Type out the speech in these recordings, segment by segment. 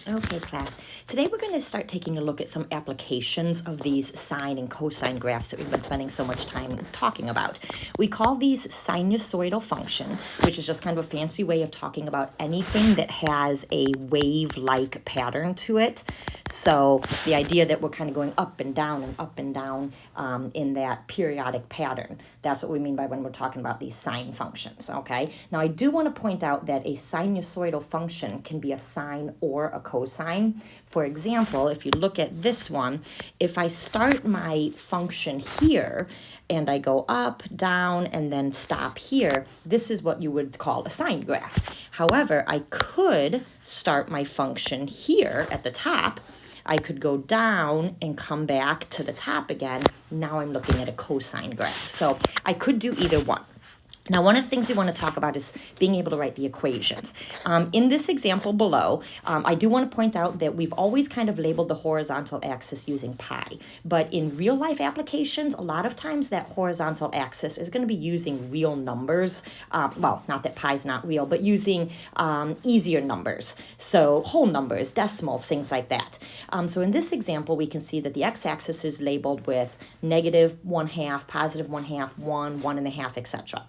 Okay, class. Today we're going to start taking a look at some applications of these sine and cosine graphs that we've been spending so much time talking about. We call these sinusoidal function, which is just kind of a fancy way of talking about anything that has a wave-like pattern to it. So the idea that we're kind of going up and down in that periodic pattern. That's what we mean by when we're talking about these sine functions, okay? Now I do want to point out that a sinusoidal function can be a sine or a cosine. For example, if you look at this one, if I start my function here and I go up, down, and then stop here, this is what you would call a sine graph. However, I could start my function here at the top. I could go down and come back to the top again. Now I'm looking at a cosine graph. So I could do either one. Now, one of the things we want to talk about is being able to write the equations. In this example below, I do want to point out that we've always kind of labeled the horizontal axis using pi. But in real life applications, a lot of times that horizontal axis is going to be using real numbers. Well, not that pi is not real, but using easier numbers. So whole numbers, decimals, things like that. So in this example, we can see that the x-axis is labeled with negative 1/2, positive 1/2, 1, 1.5, etc.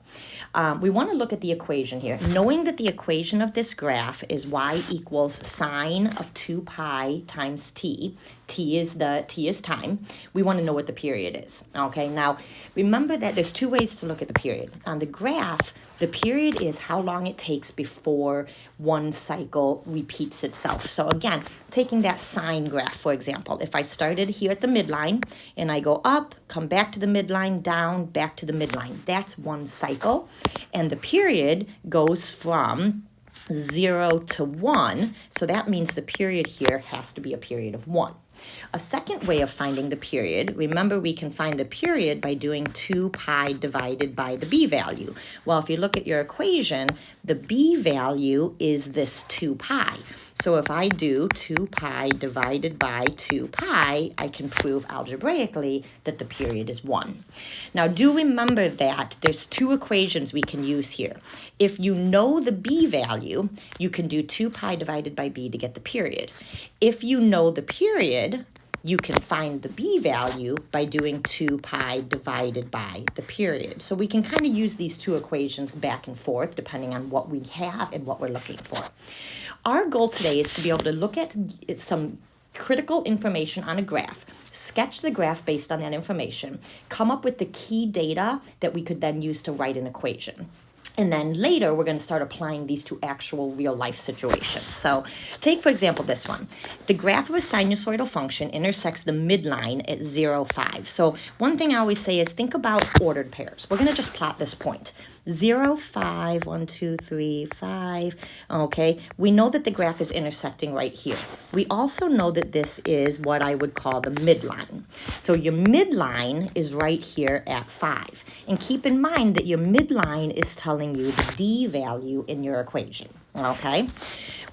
We want to look at the equation here, knowing that the equation of this graph is y equals sine of 2 pi times t. T is time. We want to know what the period is. Okay, now remember that there's two ways to look at the period. On the graph, the period is how long it takes before one cycle repeats itself. So again, taking that sine graph, for example, if I started here at the midline and I go up, come back to the midline, down, back to the midline, that's one cycle. And the period goes from 0 to 1. So that means the period here has to be a period of 1. A second way of finding the period, remember we can find the period by doing 2 pi divided by the b value. Well, if you look at your equation, the b value is this 2 pi. So if I do 2 pi divided by 2 pi, I can prove algebraically that the period is 1. Now do remember that there's two equations we can use here. If you know the b value, you can do 2 pi divided by b to get the period. If you know the period, you can find the b value by doing 2 pi divided by the period. So we can kind of use these two equations back and forth depending on what we have and what we're looking for. Our goal today is to be able to look at some critical information on a graph, sketch the graph based on that information, come up with the key data that we could then use to write an equation. And then later, we're going to start applying these to actual real-life situations. So take, for example, this one. The graph of a sinusoidal function intersects the midline at 0, 5. So one thing I always say is think about ordered pairs. We're going to just plot this point. 0, 5, 1, 2, 3, 5. Okay, we know that the graph is intersecting right here. We also know that this is what I would call the midline. So your midline is right here at 5. And keep in mind that your midline is telling you the d value in your equation. Okay,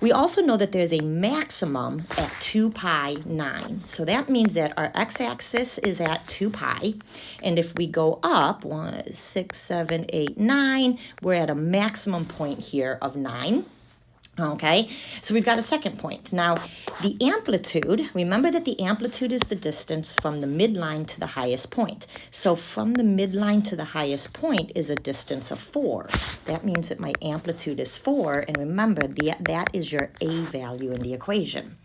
we also know that there's a maximum at 2 pi 9. So that means that our x-axis is at 2 pi. And if we go up, 1, 6, 7, 8, 9, we're at a maximum point here of 9. Okay, so we've got a second point. Now, the amplitude, remember that the amplitude is the distance from the midline to the highest point. So from the midline to the highest point is a distance of 4. That means that my amplitude is 4, and remember, that is your a value in the equation.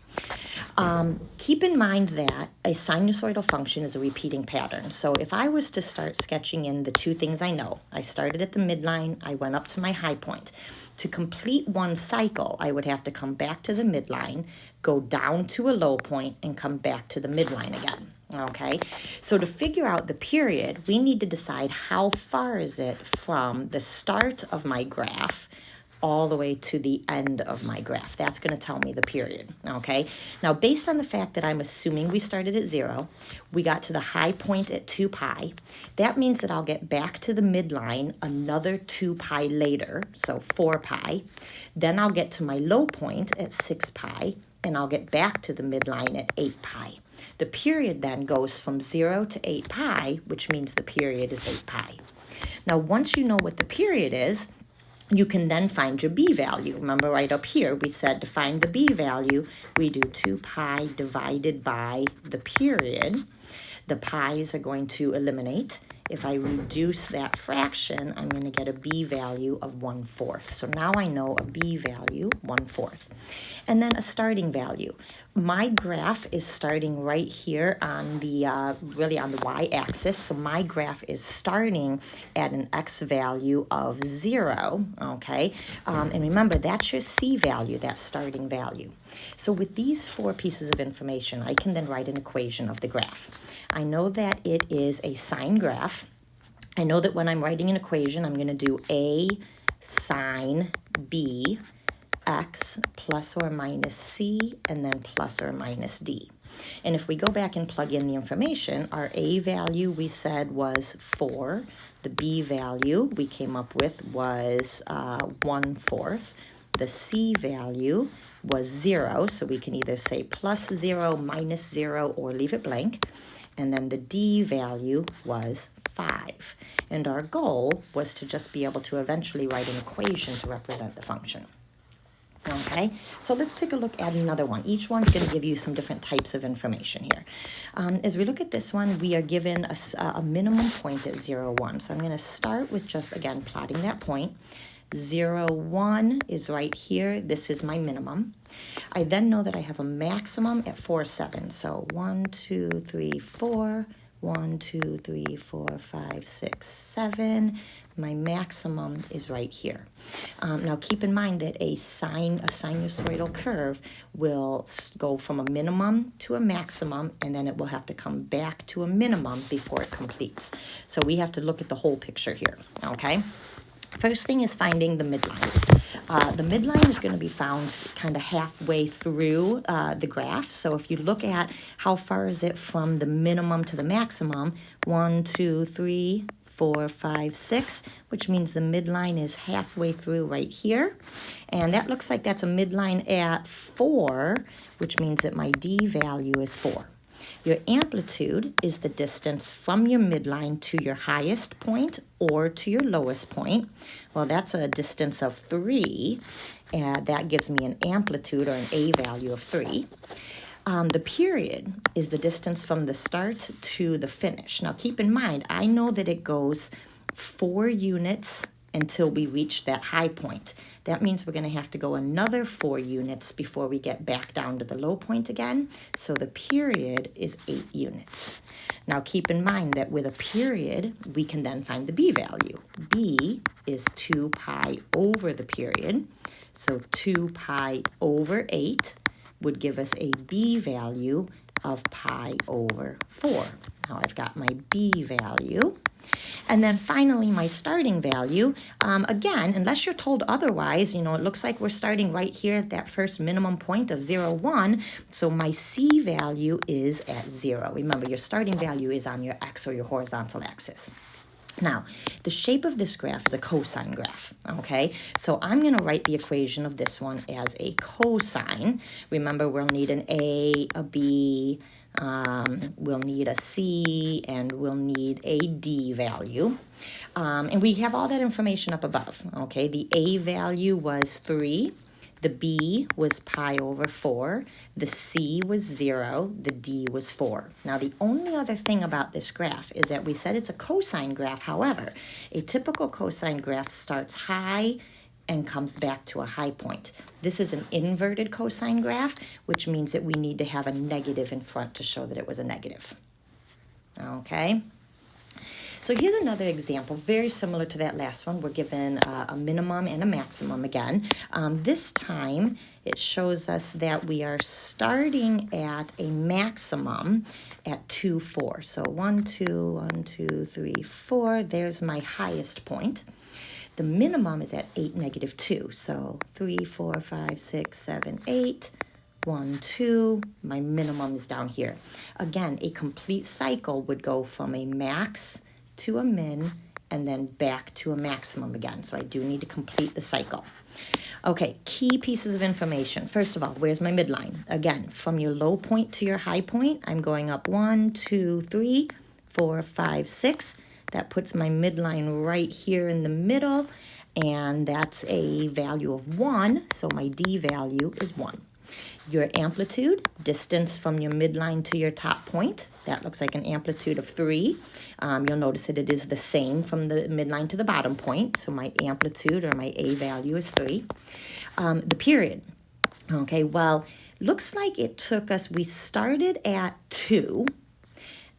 Keep in mind that a sinusoidal function is a repeating pattern. So if I was to start sketching in the two things I know, I started at the midline, I went up to my high point. To complete one cycle, I would have to come back to the midline, go down to a low point, and come back to the midline again. Okay, so to figure out the period, we need to decide how far is it from the start of my graph all the way to the end of my graph. That's going to tell me the period, okay? Now, based on the fact that I'm assuming we started at 0, we got to the high point at 2 pi, that means that I'll get back to the midline another 2 pi later, so 4 pi. Then I'll get to my low point at 6 pi, and I'll get back to the midline at 8 pi. The period then goes from 0 to 8 pi, which means the period is 8 pi. Now, once you know what the period is, you can then find your b value. Remember right up here, we said to find the b value, we do 2 pi divided by the period. The pi's are going to eliminate. If I reduce that fraction, I'm going to get a b value of 1/4. So now I know a b value, 1/4. And then a starting value. My graph is starting right here on the, really on the y-axis. So my graph is starting at an x value of 0, okay? And remember, that's your c value, that starting value. So with these 4 pieces of information, I can then write an equation of the graph. I know that it is a sine graph. I know that when I'm writing an equation, I'm going to do a sine b x plus or minus c, and then plus or minus d. And if we go back and plug in the information, our a value we said was 4. The b value we came up with was 1/4. The c value was 0, so we can either say plus 0, minus 0, or leave it blank. And then the d value was 5. And our goal was to just be able to eventually write an equation to represent the function. Okay, so let's take a look at another one. Each one's going to give you some different types of information here. As we look at this one, we are given a minimum point at 0, 1. So I'm going to start with just, again, plotting that point. 0, 1 is right here. This is my minimum. I then know that I have a maximum at 4, 7. So 1, 2, 3, 4. 1, 2, 3, 4, 5, 6, 7. My maximum is right here. Now keep in mind that a sinusoidal curve will go from a minimum to a maximum, and then it will have to come back to a minimum before it completes. So we have to look at the whole picture here, okay? First thing is finding the midline. The midline is going to be found kind of halfway through the graph. So if you look at how far is it from the minimum to the maximum, 1, 2, 3, 4, 5, 6, which means the midline is halfway through right here. And that looks like that's a midline at 4, which means that my d value is 4. Your amplitude is the distance from your midline to your highest point or to your lowest point. Well, that's a distance of 3, and that gives me an amplitude or an a value of 3. The period is the distance from the start to the finish. Now, keep in mind, I know that it goes 4 units until we reach that high point. That means we're going to have to go another 4 units before we get back down to the low point again. So the period is 8 units. Now keep in mind that with a period, we can then find the b value. B is 2 pi over the period. So 2 pi over 8 would give us a b value of pi over 4. Now I've got my b value. And then finally, my starting value, again, unless you're told otherwise, it looks like we're starting right here at that first minimum point of 0, 1. So my c value is at 0. Remember, your starting value is on your x or your horizontal axis. Now, the shape of this graph is a cosine graph, okay? So I'm going to write the equation of this one as a cosine. Remember, we'll need an a b, we'll need a c, and we'll need a d value. And we have all that information up above, okay? The a value was 3. The b was pi over 4. The c was 0. The d was 4. Now, the only other thing about this graph is that we said it's a cosine graph. However, a typical cosine graph starts high and comes back to a high point. This is an inverted cosine graph, which means that we need to have a negative in front to show that it was a negative. Okay? So here's another example, very similar to that last one. We're given a minimum and a maximum again. This time, it shows us that we are starting at a maximum at 2, 4. So 1, 2, 1, 2, 3, 4. There's my highest point. The minimum is at 8, negative 2. So 3, 4, 5, 6, 7, 8. 1, 2. My minimum is down here. Again, a complete cycle would go from a max to a min, and then back to a maximum again. So I do need to complete the cycle. Okay, key pieces of information. First of all, where's my midline? Again, from your low point to your high point, I'm going up 1, 2, 3, 4, 5, 6. That puts my midline right here in the middle. and that's a value of 1, so my D value is 1. Your amplitude, distance from your midline to your top point, that looks like an amplitude of 3. You'll notice that it is the same from the midline to the bottom point, so my amplitude or my A value is 3. The period, okay, well, looks like it took us, we started at 2,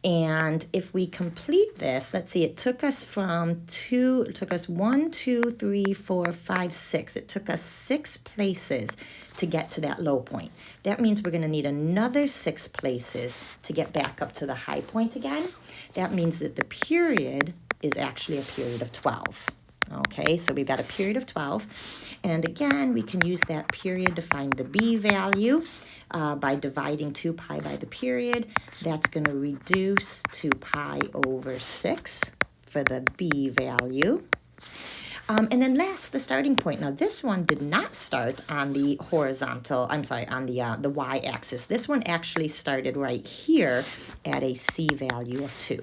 and if we complete this, let's see, it took us from 2, it took us 1, 2, 3, 4, 5, 6. It took us 6 places to get to that low point. That means we're going to need another 6 places to get back up to the high point again. That means that the period is actually a period of 12. Okay, so we've got a period of 12. And again, we can use that period to find the B value. By dividing 2 pi by the period, that's going to reduce to pi over 6 for the B value. And then last, the starting point. Now, this one did not start on the horizontal, on the y-axis. This one actually started right here at a C value of 2.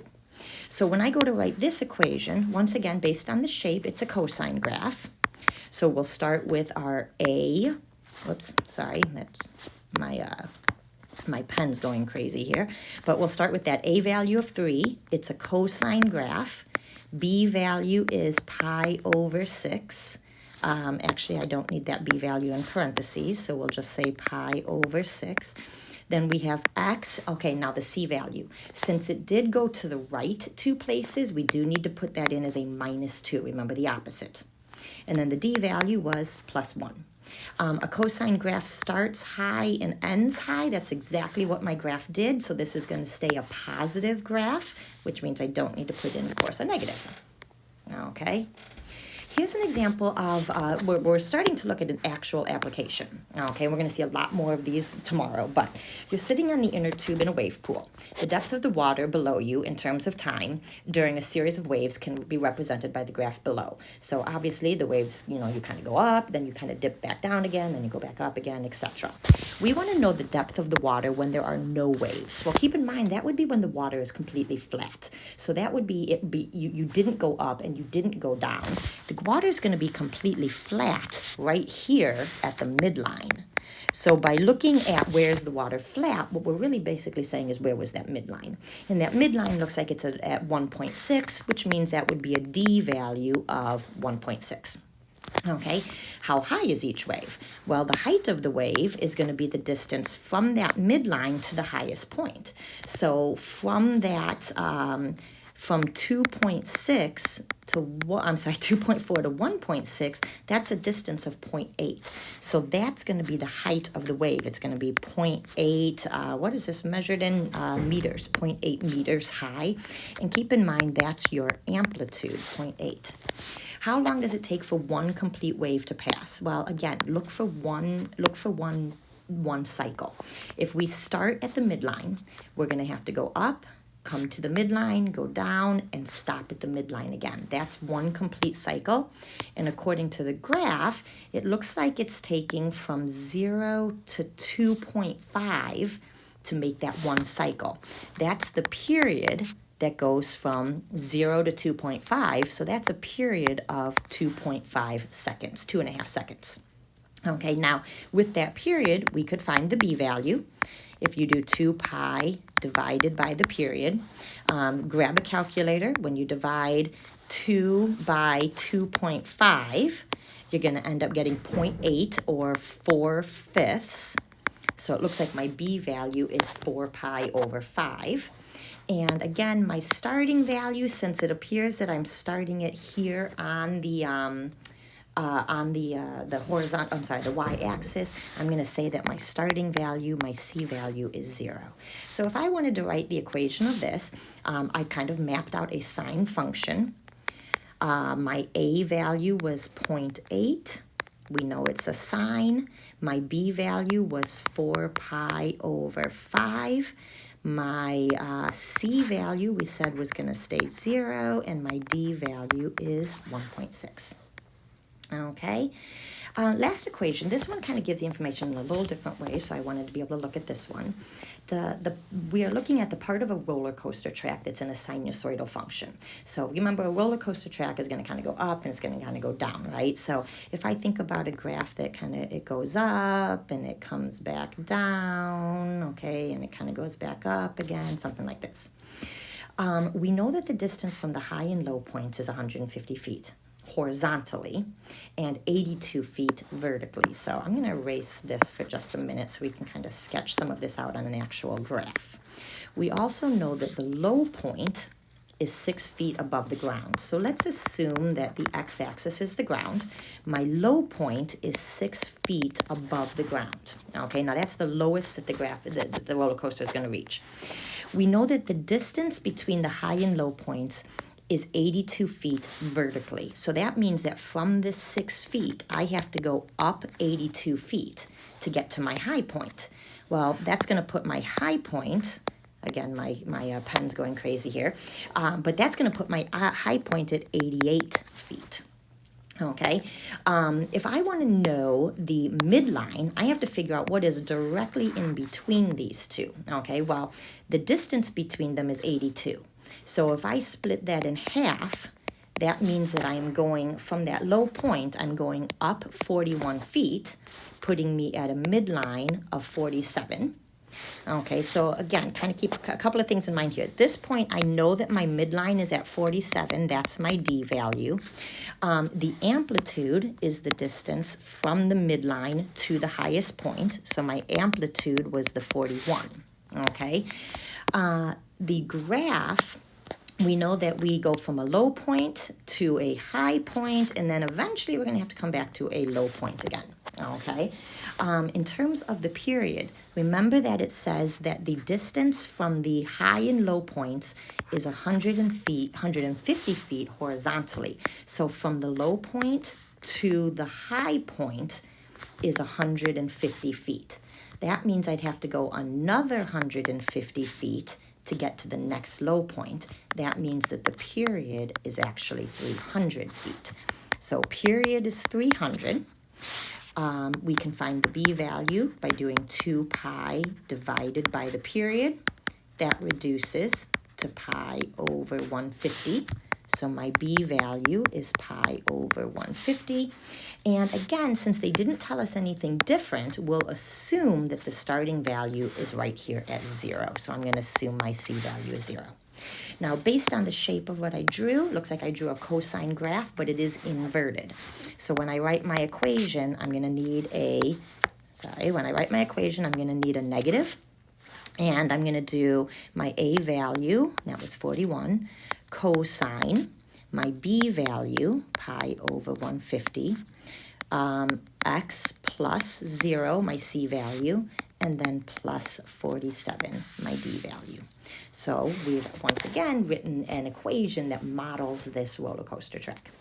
So when I go to write this equation, once again, based on the shape, it's a cosine graph. So we'll start with our A. Whoops, sorry, that's my pen's going crazy here. But we'll start with that A value of 3. It's a cosine graph. B value is pi over 6. Actually, I don't need that B value in parentheses, so we'll just say pi over 6. Then we have x. Okay, now the C value. Since it did go to the right 2 places, we do need to put that in as a minus 2. Remember the opposite. And then the D value was plus 1. A cosine graph starts high and ends high. That's exactly what my graph did. So this is going to stay a positive graph, which means I don't need to put in, of course, a negative. Okay. Here's an example of, we're starting to look at an actual application. Okay, we're going to see a lot more of these tomorrow, but you're sitting on the inner tube in a wave pool. The depth of the water below you in terms of time during a series of waves can be represented by the graph below. So obviously the waves, you kind of go up, then you kind of dip back down again, then you go back up again, etc. We want to know the depth of the water when there are no waves. Well, keep in mind that would be when the water is completely flat. So that would be, you didn't go up and you didn't go down. The water is going to be completely flat right here at the midline. So by looking at where's the water flat, what we're really basically saying is where was that midline? And that midline looks like it's at 1.6, which means that would be a D value of 1.6. Okay, how high is each wave? Well, the height of the wave is going to be the distance from that midline to the highest point. So from that, from 2.6 to 2.4 to 1.6, that's a distance of 0.8. So that's going to be the height of the wave. It's going to be 0.8, what is this measured in meters, 0.8 meters high. And keep in mind, that's your amplitude, 0.8. How long does it take for one complete wave to pass? Well, again, look for one cycle. If we start at the midline, we're going to have to go up, come to the midline, go down, and stop at the midline again. That's one complete cycle. And according to the graph, it looks like it's taking from 0 to 2.5 to make that one cycle. That's the period that goes from 0 to 2.5. So that's a period of 2.5 seconds, 2.5 seconds. Okay, now with that period, we could find the B value. If you do 2 pi divided by the period, grab a calculator. When you divide 2 by 2.5, you're going to end up getting 0.8 or 4/5. So it looks like my B value is 4 pi over 5. And again, my starting value, since it appears that I'm starting it here on the horizontal, the y-axis, I'm going to say that my starting value, my C value, is 0. So if I wanted to write the equation of this, I've kind of mapped out a sine function. My A value was 0.8. We know it's a sine. My B value was 4 pi over 5. My C value, we said, was going to stay 0, and my D value is 1.6. Okay, Last equation, this one kind of gives the information in a little different way, so I wanted to be able to look at this one. We are looking at the part of a roller coaster track that's in a sinusoidal function. So remember, a roller coaster track is going to kind of go up and it's going to kind of go down, right? So if I think about a graph that kind of, it goes up and it comes back down, okay, and it kind of goes back up again, something like this. We know that the distance from the high and low points is 150 feet horizontally and 82 feet vertically. So I'm going to erase this for just a minute so we can kind of sketch some of this out on an actual graph. We also know that the low point is 6 feet above the ground. So let's assume that the x-axis is the ground. My low point is 6 feet above the ground. Okay, now that's the lowest that the roller coaster is going to reach. We know that the distance between the high and low points is 82 feet vertically. So that means that from this 6 feet, I have to go up 82 feet to get to my high point. Well, that's going to put my high point, again, my pen's going crazy here, but that's going to put my high point at 88 feet. Okay, if I want to know the midline, I have to figure out what is directly in between these two. Okay, well, the distance between them is 82. So if I split that in half, that means that I'm going from that low point, I'm going up 41 feet, putting me at a midline of 47. Okay, so again, kind of keep a couple of things in mind here. At this point, I know that my midline is at 47. That's my D value. The amplitude is the distance from the midline to the highest point. So my amplitude was the 41. Okay, the graph, we know that we go from a low point to a high point, and then eventually we're going to have to come back to a low point again. Okay, in terms of the period, remember that it says that the distance from the high and low points is 150 feet horizontally. So from the low point to the high point is 150 feet. That means I'd have to go another 150 feet to get to the next low point. That means that the period is actually 300 feet. So period is 300. We can find the B value by doing 2 pi divided by the period. That reduces to pi over 150. So my B value is pi over 150. And again, since they didn't tell us anything different, we'll assume that the starting value is right here at 0. So I'm going to assume my C value is 0. Now, based on the shape of what I drew, looks like I drew a cosine graph, but it is inverted. So when I write my equation, I'm going to need when I write my equation, I'm going to need a negative. And I'm going to do my A value, that was 41, cosine, my B value, pi over 150, x plus 0, my C value, and then plus 47, my D value. So we've once again written an equation that models this roller coaster track.